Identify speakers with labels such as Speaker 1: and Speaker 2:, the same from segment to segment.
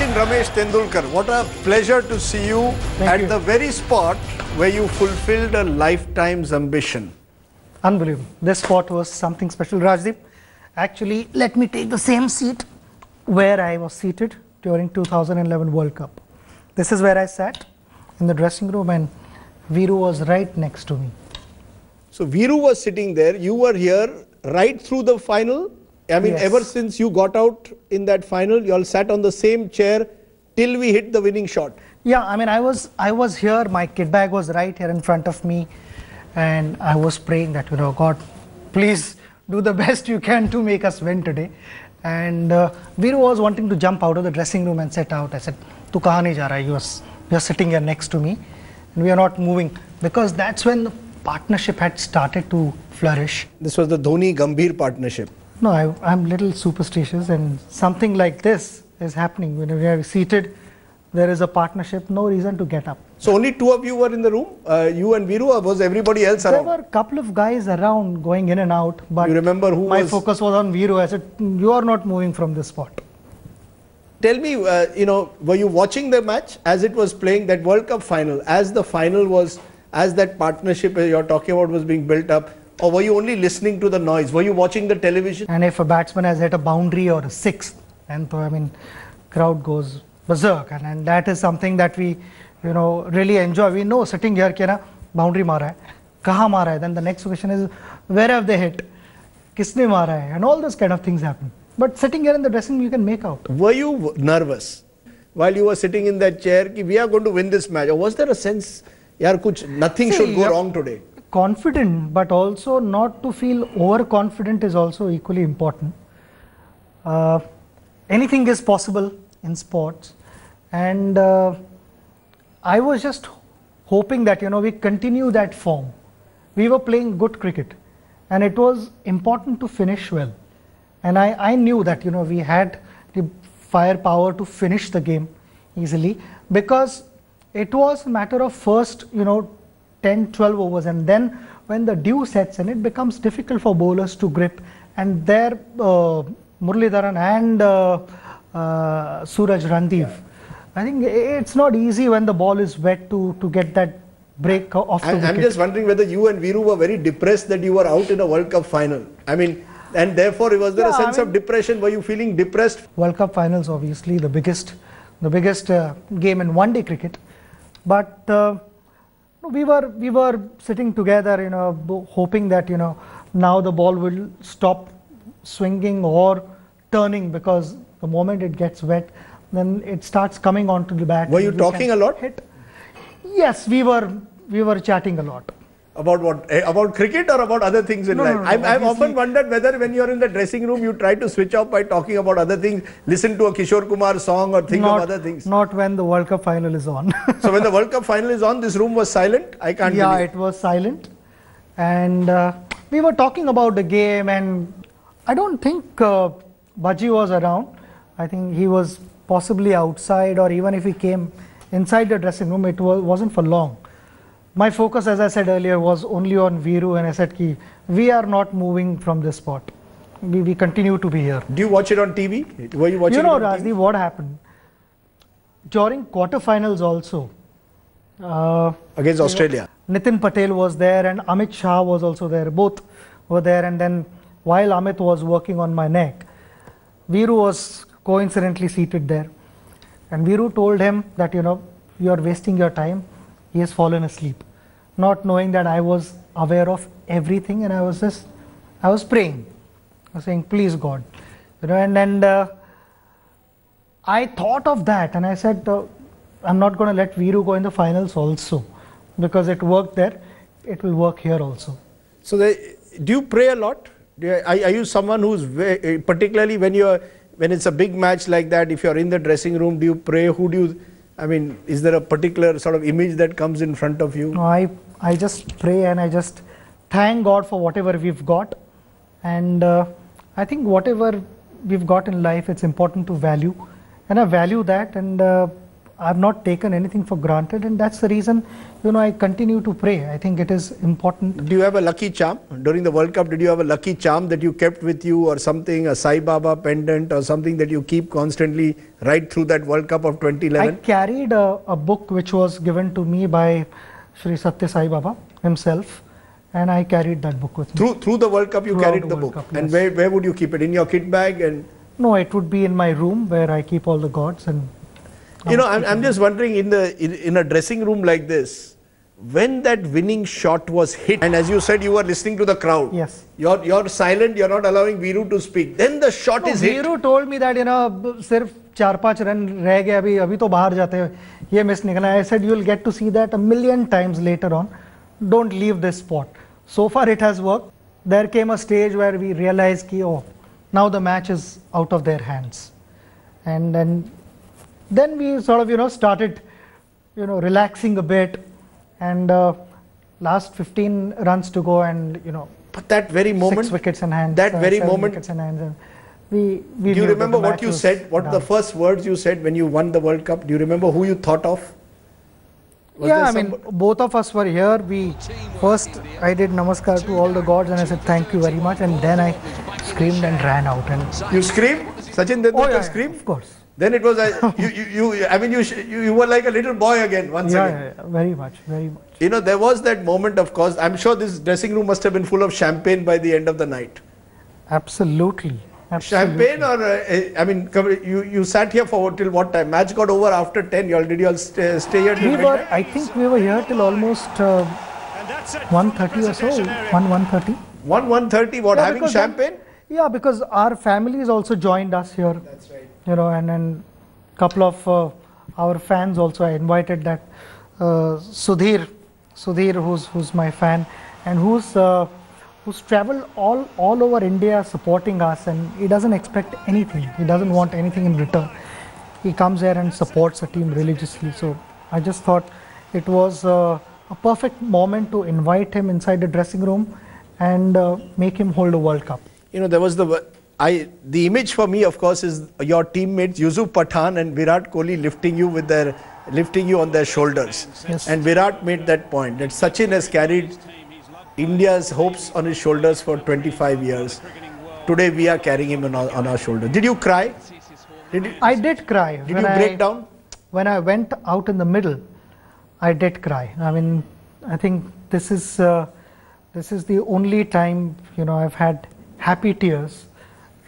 Speaker 1: Sachin Tendulkar, what a pleasure to see you at the very spot where you fulfilled a lifetime's ambition.
Speaker 2: Unbelievable. This spot was something special. Rajdeep, actually, let me take the same seat where I was seated during 2011 World Cup. This is where I sat in the dressing room and Viru was right next to me.
Speaker 1: So Viru was sitting there, you were here right through the final. I mean,
Speaker 2: Yes.
Speaker 1: ever since you got out in that final, you all sat on the same chair till we hit the winning shot.
Speaker 2: Yeah, I mean, I was here, my kit bag was right here in front of me, and I was praying that, God, please do the best you can to make us win today. And Viru was wanting to jump out of the dressing room and set out. I said, "Tu kahan nahi ja raha? You're sitting here next to me, and we are not moving," because that's when the partnership had started to flourish.
Speaker 1: This was the Dhoni Gambhir partnership.
Speaker 2: No, I'm little superstitious, and something like this is happening. When we are seated, there is a partnership, no reason to get up.
Speaker 1: So only two of you were in the room, you and Viru, or was everybody else around?
Speaker 2: There were a couple of guys around going in and out, but
Speaker 1: you remember who
Speaker 2: my focus was on Viru. I said, "You are not moving from this spot."
Speaker 1: Tell me, were you watching the match as it was playing, that World Cup final, as the final was, as that partnership you're talking about was being built up, or were you only listening to the noise? Were you watching the television?
Speaker 2: And if a batsman has hit a boundary or a six, and so, I mean, crowd goes berserk, and that is something that we, really enjoy. We know sitting here, कि ना boundary मारा है, कहाँ मारा है? Then the next question is, where have they hit? किसने मारा है? And all those kind of things happen. But sitting here in the dressing room, you can make out.
Speaker 1: Were you nervous while you were sitting in that chair? Ki we are going to win this match. Or was there a sense, nothing should go wrong today?
Speaker 2: Confident, but also not to feel overconfident is also equally important. Anything is possible in sports, and I was just hoping that we continue that form. We were playing good cricket, and it was important to finish well. And I knew that we had the firepower to finish the game easily, because it was a matter of first 10-12 overs, and then when the dew sets in, it becomes difficult for bowlers to grip. And there Muralidharan and Suraj Randeep, I think it's not easy when the ball is wet to get that break off the wicket.
Speaker 1: I'm just wondering whether you and Viru were very depressed that you were out in a World Cup final. I mean, and therefore was there a sense of depression? Were you feeling depressed?
Speaker 2: World Cup finals, obviously the biggest game in one-day cricket, but we were sitting together, hoping that now the ball will stop swinging or turning, because the moment it gets wet, then it starts coming onto the bat.
Speaker 1: Were you talking a lot?
Speaker 2: Yes, we were chatting a lot.
Speaker 1: About what? About cricket or about other things in life? I've often wondered whether when you're in the dressing room, you try to switch off by talking about other things, listen to a Kishore Kumar song or think of other things.
Speaker 2: Not when the World Cup final is on.
Speaker 1: So when the World Cup final is on, this room was silent? I can't believe.
Speaker 2: Yeah, it was silent. And we were talking about the game, and I don't think Baji was around. I think he was possibly outside, or even if he came inside the dressing room, it wasn't for long. My focus, as I said earlier, was only on Viru, and I said, we are not moving from this spot. We continue to be here.
Speaker 1: Do you watch it on TV? Were you watching it on
Speaker 2: Rajdeep,
Speaker 1: TV?
Speaker 2: what happened? During quarterfinals also.
Speaker 1: Against Australia.
Speaker 2: Nitin Patel was there and Amit Shah was also there. Both were there, and then while Amit was working on my neck, Viru was coincidentally seated there. And Viru told him that, you are wasting your time. He has fallen asleep, not knowing that I was aware of everything, and I was praying. I was saying, "Please God," and I thought of that, and I said, I'm not going to let Viru go in the finals also, because it worked there, it will work here also. So
Speaker 1: do you pray a lot? Are you someone who's particularly when it's a big match like that, if you're in the dressing room, do you pray? Who do you? I mean, is there a particular sort of image that comes in front of you?
Speaker 2: No, I just pray, and I just thank God for whatever we've got. And I think whatever we've got in life, it's important to value. And I value that, and I've not taken anything for granted, and that's the reason, I continue to pray. I think it is important.
Speaker 1: Do you have a lucky charm? During the World Cup, did you have a lucky charm that you kept with you, or something, a Sai Baba pendant or something that you keep constantly right through that World Cup of 2011?
Speaker 2: I carried a book which was given to me by Sri Satya Sai Baba himself, and I carried that book with
Speaker 1: me. Through the World Cup you carried the book?
Speaker 2: Cup,
Speaker 1: and
Speaker 2: yes.
Speaker 1: where would you keep it? In your kit bag? And
Speaker 2: no, it would be in my room where I keep all the gods. And
Speaker 1: I'm just wondering, in a dressing room like this, when that winning shot was hit, and as you said, you were listening to the crowd.
Speaker 2: Yes.
Speaker 1: You're silent, you're not allowing Viru to speak. Then the shot is hit.
Speaker 2: Viru told me that, sirf 4-5 run reh gaye, abhi to bahar jate, ye miss nikla. I said, you'll get to see that a million times later on. Don't leave this spot. So far it has worked. There came a stage where we realized ki, now the match is out of their hands. And then we sort of, started, relaxing a bit. And last 15 runs to go, and
Speaker 1: but that very moment,
Speaker 2: 6 wickets in hand.
Speaker 1: That very moment,
Speaker 2: wickets in hand. And we
Speaker 1: do you remember what you said? What the first words you said when you won the World Cup? Do you remember who you thought of?
Speaker 2: Both of us were here. First I did namaskar to all the gods, and I said thank you very much, and then I screamed and ran out. And
Speaker 1: you screamed? Sachin Tendulkar screamed?
Speaker 2: Of course.
Speaker 1: Then it was you were like a little boy again once again.
Speaker 2: Yeah, very much, very much.
Speaker 1: There was that moment, of course. I'm sure this dressing room must have been full of champagne by the end of the night.
Speaker 2: Absolutely.
Speaker 1: Champagne, or you sat here for till what time? Match got over after 10. Did you all stay here till midnight?
Speaker 2: I think we were here till almost 1:30 or so. 1:30.
Speaker 1: 1:30. What, having champagne?
Speaker 2: Yeah, because our families also joined us here.
Speaker 1: That's right.
Speaker 2: And then couple of our fans also. I invited that Sudhir, who's my fan, and who's traveled all over India supporting us, and he doesn't expect anything. He doesn't want anything in return. He comes here and supports the team religiously. So I just thought it was a perfect moment to invite him inside the dressing room and make him hold a World Cup.
Speaker 1: There was the image for me, of course, is your teammates Yusuf Pathan and Virat Kohli lifting you on their shoulders.
Speaker 2: Yes.
Speaker 1: And Virat made that point that Sachin has carried India's hopes on his shoulders for 25 years. Today we are carrying him on our shoulders. Did you cry?
Speaker 2: I did cry.
Speaker 1: Did you break down?
Speaker 2: When I went out in the middle, I did cry. I think this is the only time I've had happy tears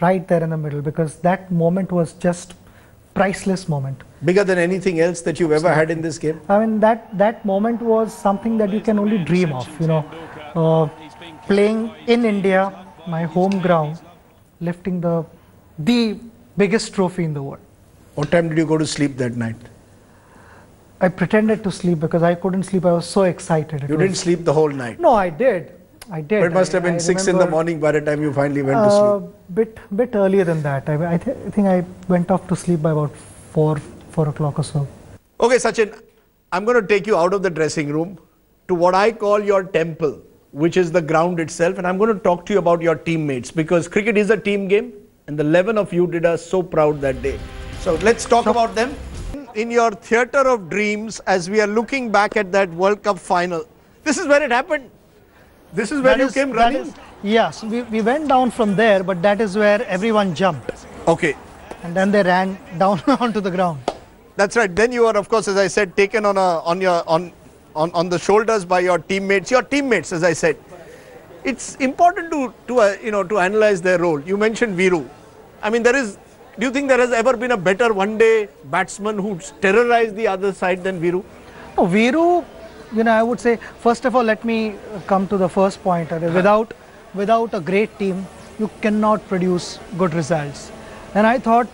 Speaker 2: right there in the middle, because that moment was just priceless moment.
Speaker 1: Bigger than anything else that you've ever had in this game?
Speaker 2: That moment was something that you can only dream of, playing in India, my home ground, lifting the biggest trophy in the world.
Speaker 1: What time did you go to sleep that night?
Speaker 2: I pretended to sleep because I couldn't sleep. I was so excited.
Speaker 1: You didn't sleep the whole night?
Speaker 2: No, I did. But
Speaker 1: it must have been 6 in the morning by the time you finally went to sleep.
Speaker 2: Bit earlier than that. I think I went off to sleep by about 4 o'clock or so.
Speaker 1: Okay, Sachin, I'm going to take you out of the dressing room to what I call your temple, which is the ground itself, and I'm going to talk to you about your teammates, because cricket is a team game, and the 11 of you did us so proud that day. So let's talk about them. In your theatre of dreams, as we are looking back at that World Cup final, this is where it happened. This is where you came running?
Speaker 2: Yes, we went down from there, but that is where everyone jumped.
Speaker 1: Okay.
Speaker 2: And then they ran down onto the ground.
Speaker 1: That's right. Then you are, of course, as I said, taken on the shoulders by your teammates. Your teammates, as I said. It's important to analyze their role. You mentioned Viru. Do you think there has ever been a better one-day batsman who's terrorized the other side than Viru?
Speaker 2: Oh, Viru, I would say, first of all, let me come to the first point. Without a great team, you cannot produce good results. And I thought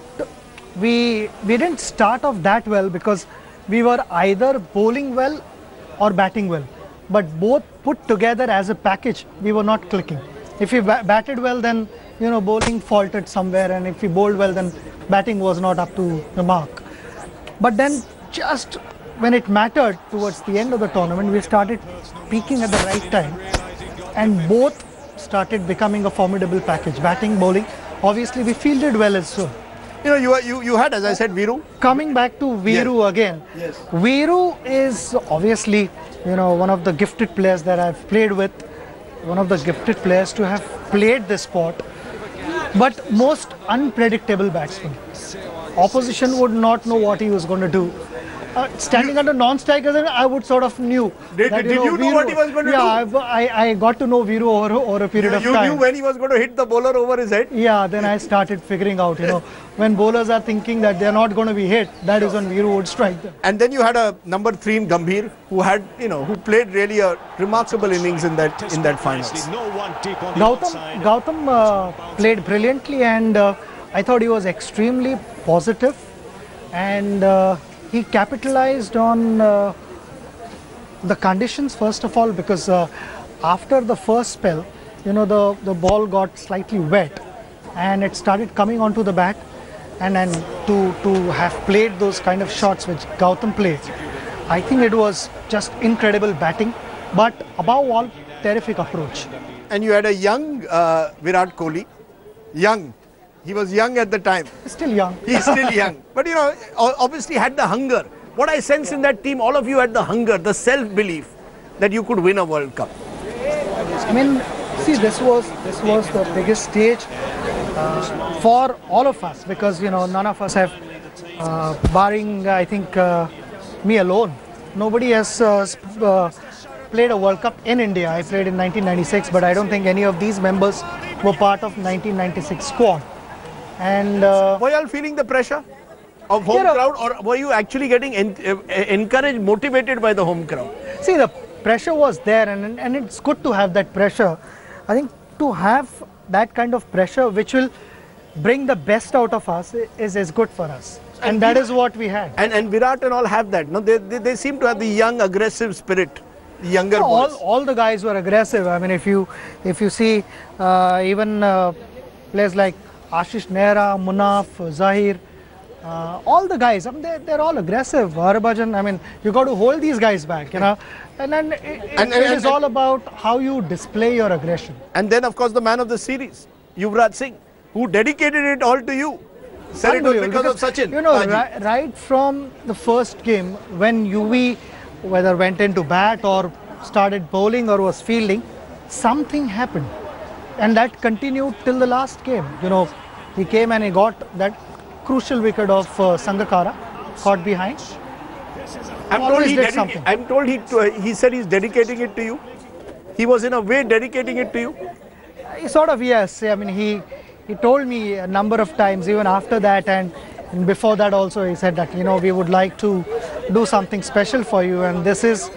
Speaker 2: we didn't start off that well, because we were either bowling well or batting well. But both put together as a package, we were not clicking. If we batted well, then bowling faltered somewhere, and if we bowled well, then batting was not up to the mark. But then just when it mattered towards the end of the tournament, we started peaking at the right time, and both started becoming a formidable package, batting, bowling. Obviously we fielded well as well,
Speaker 1: You know, you had, as I said, Viru.
Speaker 2: Coming back to Viru again.
Speaker 1: Yes.
Speaker 2: Viru is obviously, you know, one of the gifted players that I've played with, one of the gifted players to have played this sport, but most unpredictable batsman. Opposition would not know what he was going to do. Standing under non-strikers, I would sort of knew.
Speaker 1: Did you know what he was going to do?
Speaker 2: Yeah, I got to know Viru over a period of time.
Speaker 1: You knew when he was going to hit the bowler over his head?
Speaker 2: Yeah, then I started figuring out, you know, when bowlers are thinking that they're not going to be hit, that is when Viru would strike them.
Speaker 1: And then you had a number 3 in Gambhir who had, you know, who played really a remarkable innings in that finals.
Speaker 2: Gautam played brilliantly, and I thought he was extremely positive, and he capitalized on the conditions first of all, because after the first spell, you know, the ball got slightly wet and it started coming onto the bat, and then to have played those kind of shots which Gautam played, I think it was just incredible batting, but above all, terrific approach.
Speaker 1: And you had a young Virat Kohli, young. He was young at the time.
Speaker 2: Still young.
Speaker 1: He's still young. But you know, obviously had the hunger. What I sense in that team, all of you had the hunger, the self-belief that you could win a World Cup.
Speaker 2: I mean, see, this was the biggest stage for all of us, because, you know, none of us have, barring, I think, me alone, nobody has played a World Cup in India. I played in 1996, but I don't think any of these members were part of 1996 squad. And
Speaker 1: were you all feeling the pressure of home crowd, or were you actually getting encouraged, motivated by the home crowd?
Speaker 2: See, the pressure was there, and it's good to have that pressure. I think to have that kind of pressure which will bring the best out of us is good for us. And that is what we had.
Speaker 1: And Virat and all have that. No, they seem to have the young, aggressive spirit. The younger boys.
Speaker 2: All the guys were aggressive. I mean, if you see even players like Ashish Nehra, Munaf, Zahir, all the guys, I mean, they're all aggressive. Harbhajan, I mean, you got to hold these guys back, you know. And then it is all about how you display your aggression.
Speaker 1: And then, of course, the man of the series, Yuvraj Singh, who dedicated it all to you. Said it was because of Sachin.
Speaker 2: You know, right from the first game, when UV whether went into bat or started bowling or was fielding, something happened. And that continued till the last game. You know, he came and he got that crucial wicket of Sangakkara, caught behind.
Speaker 1: I'm told he said he's dedicating it to you. He was in a way dedicating it to you.
Speaker 2: Sort of, yes. I mean, he told me a number of times, even after that and before that also, he said that, you know, we would like to do something special for you, and this is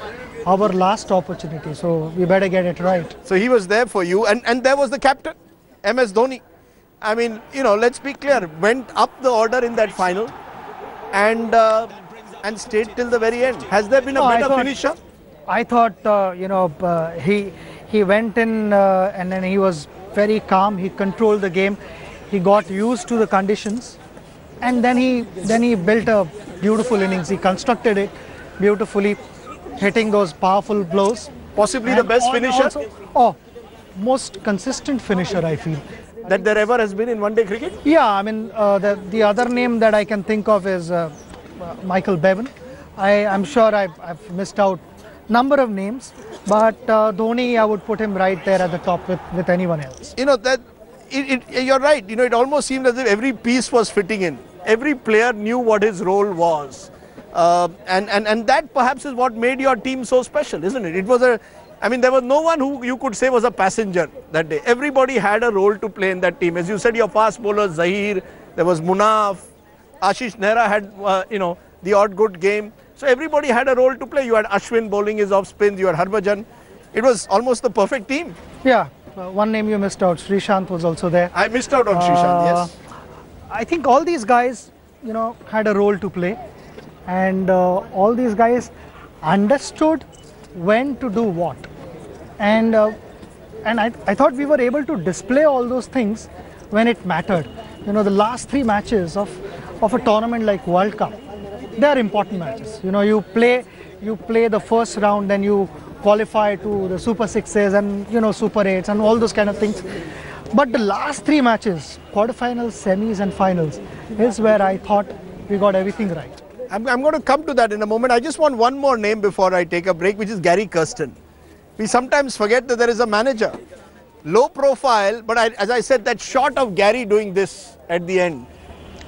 Speaker 2: our last opportunity, so we better get it right.
Speaker 1: So he was there for you, and there was the captain, MS Dhoni. I mean, you know, let's be clear, went up the order in that final and stayed till the very end. Has there been a better finisher?
Speaker 2: I thought, you know, he went in and then he was very calm. He controlled the game. He got used to the conditions, and then he built a beautiful innings. He constructed it beautifully, hitting those powerful blows.
Speaker 1: Possibly the best finisher?
Speaker 2: Most consistent finisher, I feel.
Speaker 1: That there ever has been in one-day cricket?
Speaker 2: Yeah, I mean, the other name that I can think of is Michael Bevan. I'm sure I've missed out number of names, but Dhoni, I would put him right there at the top with anyone else.
Speaker 1: You know, that you're right. You know, it almost seemed as if every piece was fitting in. Every player knew what his role was. And that perhaps is what made your team so special, isn't it? It was I mean, there was no one who you could say was a passenger that day. Everybody had a role to play in that team. As you said, your fast bowler, Zahir, there was Munaf, Ashish Nehra had, you know, the odd good game. So everybody had a role to play. You had Ashwin bowling his off spins, you had Harbhajan. It was almost the perfect team.
Speaker 2: Yeah, one name you missed out, Srishant was also there.
Speaker 1: I missed out on Srishant, yes.
Speaker 2: I think all these guys, you know, had a role to play, and all these guys understood when to do what. And I thought we were able to display all those things when it mattered. You know, the last 3 matches of a tournament like World Cup, they are important matches. You know, you play the first round, then you qualify to the Super 6s and, you know, Super 8s and all those kind of things. But the last three matches, quarterfinals, semis and finals, is where I thought we got everything right.
Speaker 1: I'm going to come to that in a moment. I just want one more name before I take a break, which is Gary Kirsten. We sometimes forget that there is a manager. Low profile, but as I said, that shot of Gary doing this at the end.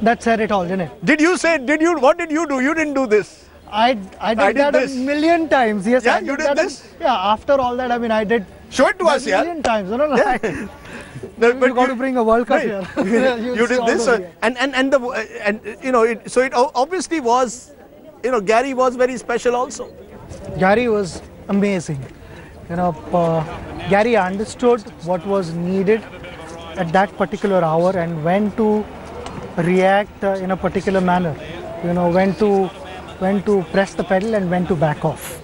Speaker 2: That said it all, didn't it?
Speaker 1: What did you do? You didn't do this.
Speaker 2: I did that
Speaker 1: this.
Speaker 2: a million times. Yes,
Speaker 1: Yeah,
Speaker 2: I
Speaker 1: you
Speaker 2: did
Speaker 1: did
Speaker 2: that.
Speaker 1: this?
Speaker 2: Yeah, after all that, I mean, I did.
Speaker 1: Show it to us,
Speaker 2: a
Speaker 1: yeah.
Speaker 2: million times. No, no,
Speaker 1: Yeah.
Speaker 2: no.
Speaker 1: No,
Speaker 2: You got to bring a World Cup here.
Speaker 1: You did this, and you know, it obviously was, you know, Gary was very special also.
Speaker 2: Gary was amazing. You know, Gary understood what was needed at that particular hour and when to react in a particular manner. You know, when to press the pedal and when to back off.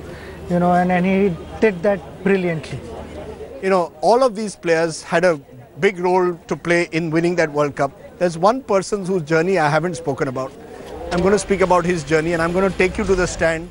Speaker 2: You know, and he did that brilliantly.
Speaker 1: You know, all of these players had a big role to play in winning that World Cup. There's one person whose journey I haven't spoken about. I'm going to speak about his journey, and I'm going to take you to the stand.